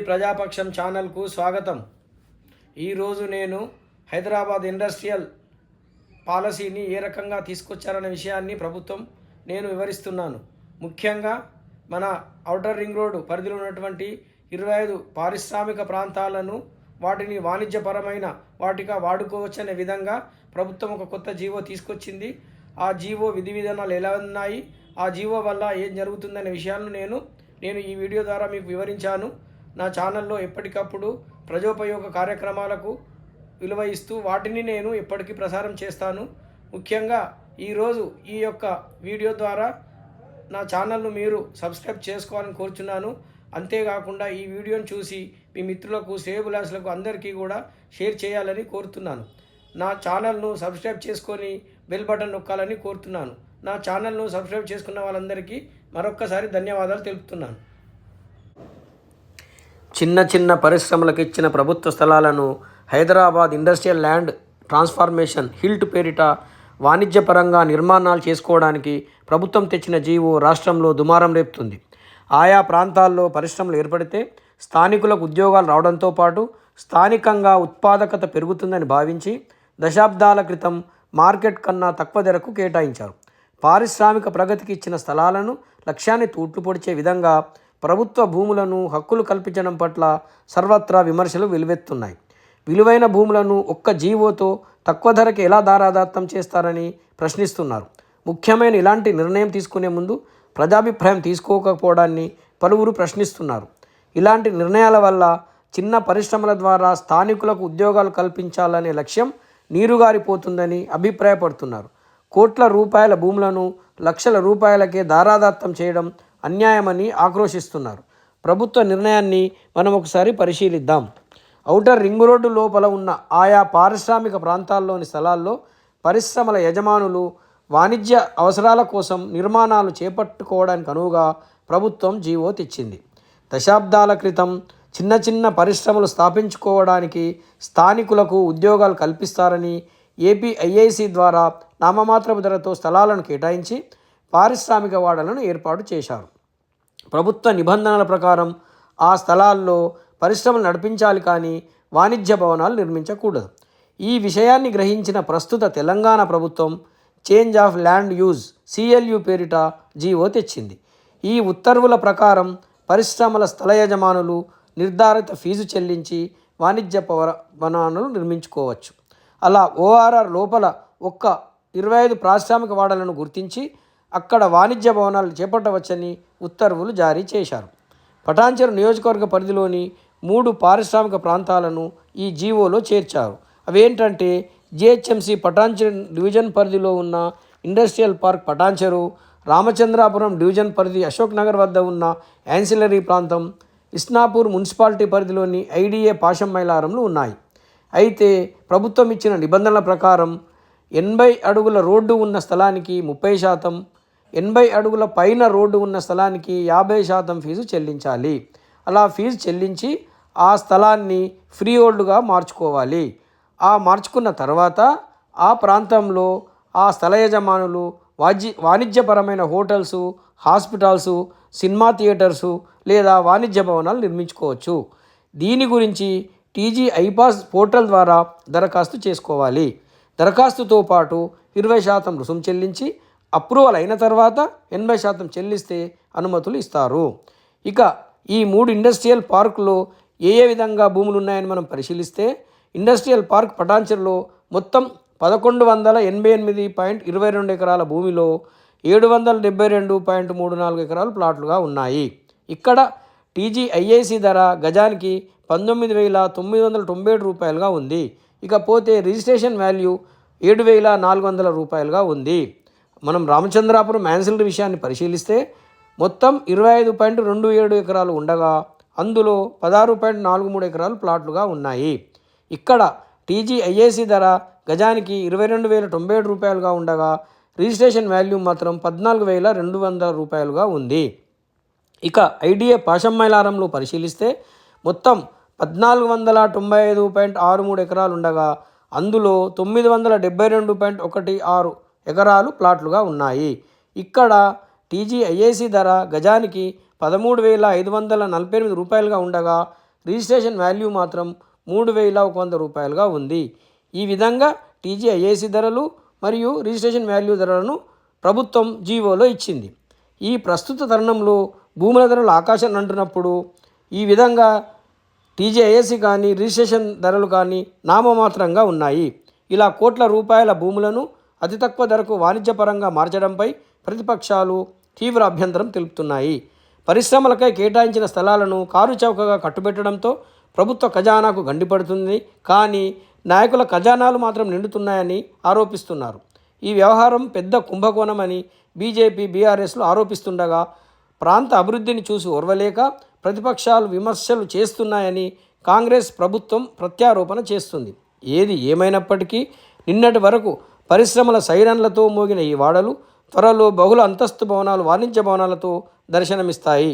ప్రజాపక్షం ఛానల్కు స్వాగతం. ఈరోజు నేను హైదరాబాద్ ఇండస్ట్రియల్ పాలసీని ఏ రకంగా తీసుకొచ్చారనే విషయాన్ని ప్రభుత్వం నేను వివరిస్తున్నాను. ముఖ్యంగా మన ఔటర్ రింగ్ రోడ్డు పరిధిలో ఉన్నటువంటి 25 పారిశ్రామిక ప్రాంతాలను వాటిని వాణిజ్యపరమైన వాటిగా వాడుకోవచ్చనే విధంగా ప్రభుత్వం ఒక కొత్త జీవో తీసుకొచ్చింది. ఆ జీవో విధి విధానాలు ఎలా ఉన్నాయి, ఆ జీవో వల్ల ఏం జరుగుతుందనే విషయాలను నేను ఈ వీడియో ద్వారా మీకు వివరించాను. నా ఛానల్లో ఎప్పటికప్పుడు ప్రజోపయోగ కార్యక్రమాలకు విలువ ఇస్తూ వాటిని నేను ఎప్పటికీ ప్రసారం చేస్తాను. ముఖ్యంగా ఈరోజు ఈ యొక్క వీడియో ద్వారా నా ఛానల్ను మీరు సబ్స్క్రైబ్ చేసుకోవాలని కోరుచున్నాను. అంతేకాకుండా ఈ వీడియోను చూసి మీ మిత్రులకు, శ్రేయోభిలాషులకు అందరికీ కూడా షేర్ చేయాలని కోరుతున్నాను. నా ఛానల్ను సబ్స్క్రైబ్ చేసుకొని బెల్ బటన్ నొక్కాలని కోరుతున్నాను. నా ఛానల్ను సబ్స్క్రైబ్ చేసుకున్న వాళ్ళందరికీ మరొక్కసారి ధన్యవాదాలు తెలుపుతున్నాను. చిన్న పరిశ్రమలకు ఇచ్చిన ప్రభుత్వ స్థలాలను Hyderabad industrial land transformation HILT పేరిట వాణిజ్యపరంగా నిర్మాణాలు చేసుకోవడానికి ప్రభుత్వం తెచ్చిన జీవో రాష్ట్రంలో దుమారం రేపుతుంది. ఆయా ప్రాంతాల్లో పరిశ్రమలు ఏర్పడితే స్థానికులకు ఉద్యోగాలు రావడంతో పాటు స్థానికంగా ఉత్పాదకత పెరుగుతుందని భావించి దశాబ్దాల క్రితం మార్కెట్ కన్నా తక్కువ ధరకు కేటాయించారు. పారిశ్రామిక ప్రగతికి ఇచ్చిన స్థలాలను లక్ష్యాన్ని తూట్లు పొడిచే విధంగా ప్రభుత్వ భూములను హక్కులు కల్పించడం పట్ల సర్వత్రా విమర్శలు వెలువెత్తున్నాయి. విలువైన భూములను ఒక్క జీవోతో తక్కువ ధరకి ఎలా దారాదత్తం చేస్తారని ప్రశ్నిస్తున్నారు. ముఖ్యమైన ఇలాంటి నిర్ణయం తీసుకునే ముందు ప్రజాభిప్రాయం తీసుకోకపోవడాన్ని పలువురు ప్రశ్నిస్తున్నారు. ఇలాంటి నిర్ణయాల వల్ల చిన్న పరిశ్రమల ద్వారా స్థానికులకు ఉద్యోగాలు కల్పించాలనే లక్ష్యం నీరుగారిపోతుందని అభిప్రాయపడుతున్నారు. కోట్ల రూపాయల భూములను లక్షల రూపాయలకే దారాదత్తం చేయడం అన్యాయమని ఆక్రోశిస్తున్నారు. ప్రభుత్వ నిర్ణయాన్ని మనం ఒకసారి పరిశీలిద్దాం. ఔటర్ రింగ్ రోడ్డు లోపల ఉన్న ఆయా పారిశ్రామిక ప్రాంతాల్లోని స్థలాల్లో పరిశ్రమల యజమానులు వాణిజ్య అవసరాల కోసం నిర్మాణాలు చేపట్టుకోవడానికి అనువుగా ప్రభుత్వం జీవో తెచ్చింది. దశాబ్దాల క్రితం చిన్న పరిశ్రమలు స్థాపించుకోవడానికి స్థానికులకు ఉద్యోగాలు కల్పిస్తారని ఏపీఐఐసి ద్వారా నామమాత్రపు ధరతో స్థలాలను కేటాయించి పారిశ్రామిక వాడలను ఏర్పాటు చేశారు. ప్రభుత్వ నిబంధనల ప్రకారం ఆ స్థలాల్లో పరిశ్రమలు నడిపించాలి, కానీ వాణిజ్య భవనాలు నిర్మించకూడదు. ఈ విషయాన్ని గ్రహించిన ప్రస్తుత తెలంగాణ ప్రభుత్వం change of land use CLU పేరిట జీవో తెచ్చింది. ఈ ఉత్తర్వుల ప్రకారం పరిశ్రమల స్థల యజమానులు నిర్ధారిత ఫీజు చెల్లించి వాణిజ్య భవనాలను నిర్మించుకోవచ్చు. అలా ORR లోపల ఒక్క 25 పారిశ్రామిక వాడలను గుర్తించి అక్కడ వాణిజ్య భవనాలు చేపట్టవచ్చని ఉత్తర్వులు జారీ చేశారు. పటాన్చెరు నియోజకవర్గ పరిధిలోని 3 పారిశ్రామిక ప్రాంతాలను ఈ జీవోలో చేర్చారు. అవేంటంటే GHMC పటాన్చెరు డివిజన్ పరిధిలో ఉన్న industrial park Patancheru, Ramachandrapuram division పరిధి అశోక్ నగర్ వద్ద ఉన్న యాన్సిలరీ ప్రాంతం, ఇస్నాపూర్ మున్సిపాలిటీ పరిధిలోని IDA పాశం మైలారంలు ఉన్నాయి. అయితే ప్రభుత్వం ఇచ్చిన నిబంధనల ప్రకారం 80 అడుగుల రోడ్డు ఉన్న స్థలానికి 30%, 80 అడుగుల పైన రోడ్డు ఉన్న స్థలానికి 50% ఫీజు చెల్లించాలి. అలా ఫీజు చెల్లించి ఆ స్థలాన్ని ఫ్రీ హోల్డ్గా మార్చుకోవాలి. ఆ మార్చుకున్న తర్వాత ఆ ప్రాంతంలో ఆ స్థల యజమానులు వాణిజ్యపరమైన హోటల్సు, హాస్పిటల్సు, సినిమా థియేటర్సు లేదా వాణిజ్య భవనాలు నిర్మించుకోవచ్చు. దీని గురించి TG IPAS పోర్టల్ ద్వారా దరఖాస్తు చేసుకోవాలి. దరఖాస్తుతో పాటు 20% రుసుము చెల్లించి అప్రూవల్ అయిన తర్వాత 80% చెల్లిస్తే అనుమతులు ఇస్తారు. ఇక ఈ 3 ఇండస్ట్రియల్ పార్కులో ఏ విధంగా భూములు ఉన్నాయని మనం పరిశీలిస్తే, ఇండస్ట్రియల్ పార్క్ పటాన్చెరులో మొత్తం 1188.22 ఎకరాల భూమిలో 772.34 ఎకరాలు ప్లాట్లుగా ఉన్నాయి. ఇక్కడ TGIIC ధర గజానికి 19,997 రూపాయలుగా ఉంది. ఇకపోతే రిజిస్ట్రేషన్ వాల్యూ 7,400 రూపాయలుగా ఉంది. మనం రామచంద్రాపురం యాన్సిలరీ విషయాన్ని పరిశీలిస్తే మొత్తం 25.27 ఎకరాలు ఉండగా అందులో 16.43 ఎకరాలు ప్లాట్లుగా ఉన్నాయి. ఇక్కడ TGIIC ధర గజానికి 22,097 రూపాయలుగా ఉండగా రిజిస్ట్రేషన్ వాల్యూ మాత్రం 14,200 రూపాయలుగా ఉంది. ఇక IDA పాశం మైలారంలో పరిశీలిస్తే మొత్తం 1,495.63 ఎకరాలు ఉండగా అందులో 972.16 ఎకరాలు ప్లాట్లుగా ఉన్నాయి. ఇక్కడ TGIIC ధర గజానికి 13,548 రూపాయలుగా ఉండగా రిజిస్ట్రేషన్ వాల్యూ మాత్రం 3,100 రూపాయలుగా ఉంది. ఈ విధంగా టీజీఐఏసీ ధరలు మరియు రిజిస్ట్రేషన్ వాల్యూ ధరలను ప్రభుత్వం జీవోలో ఇచ్చింది. ఈ ప్రస్తుత తరుణంలో భూముల ధరలు ఆకాశాన్ని అంటున్నప్పుడు ఈ విధంగా టీజీఐఏసీ కానీ రిజిస్ట్రేషన్ ధరలు కానీ నామమాత్రంగా ఉన్నాయి. ఇలా కోట్ల రూపాయల భూములను అతి తక్కువ ధరకు వాణిజ్యపరంగా మార్చడంపై ప్రతిపక్షాలు తీవ్ర అభ్యంతరం తెలుపుతున్నాయి. పరిశ్రమలకై కేటాయించిన స్థలాలను కారు చౌకగా కట్టుబెట్టడంతో ప్రభుత్వ ఖజానాకు గండిపడుతుంది. కానీ నాయకుల ఖజానాలు మాత్రం నిండుతున్నాయని ఆరోపిస్తున్నారు. ఈ వ్యవహారం పెద్ద కుంభకోణమని బీజేపీ, బీఆర్ఎస్లు ఆరోపిస్తుండగా ప్రాంత అభివృద్ధిని చూసి ఓర్వలేక ప్రతిపక్షాలు విమర్శలు చేస్తున్నాయని కాంగ్రెస్ ప్రభుత్వం ప్రత్యారోపణ చేస్తుంది. ఏది ఏమైనప్పటికీ నిన్నటి వరకు పరిశ్రమల సైరన్లతో మోగిన ఈ వాడలు త్వరలో బహుళ అంతస్తు భవనాలు, వాణిజ్య భవనాలతో దర్శనమిస్తాయి.